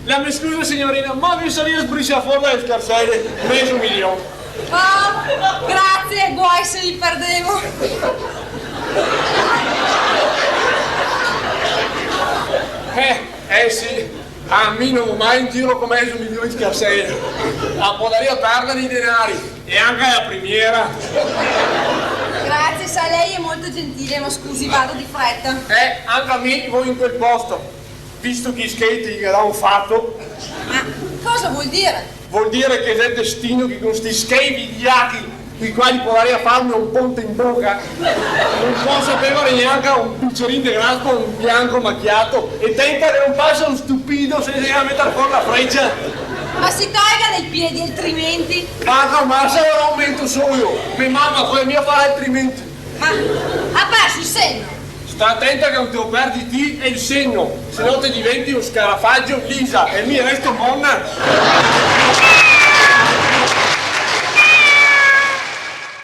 La mia scusa signorina, ma vi salire sbriscia fuori dal scarselle, mezzo milione. Oh, grazie, guai se li perdevo. Sì, a me non mai in giro con mezzo milione di scarselle. La poteria perdere i denari, e anche la primiera. Grazie, sa, lei è molto gentile, ma scusi, vado di fretta. Anche a me, voi in quel posto. Visto che skate gli ho fatto. Ma cosa vuol dire? Vuol dire che è il destino che con sti skate vigliacchi, i quali potrei farmi un ponte in bocca, non può sapere neanche un piccerino di graspo, un bianco macchiato, e tenta che non passa un stupido senza mettere fuori la freccia. Ma si tolga dai piedi, altrimenti. Ma se non aumento solo io, mia mamma come mia fa altrimenti. Ma ha perso il senno. Sta attenta che non te lo perdi ti e il segno, se no ti diventi un scarafaggio lisa e mi resto monna.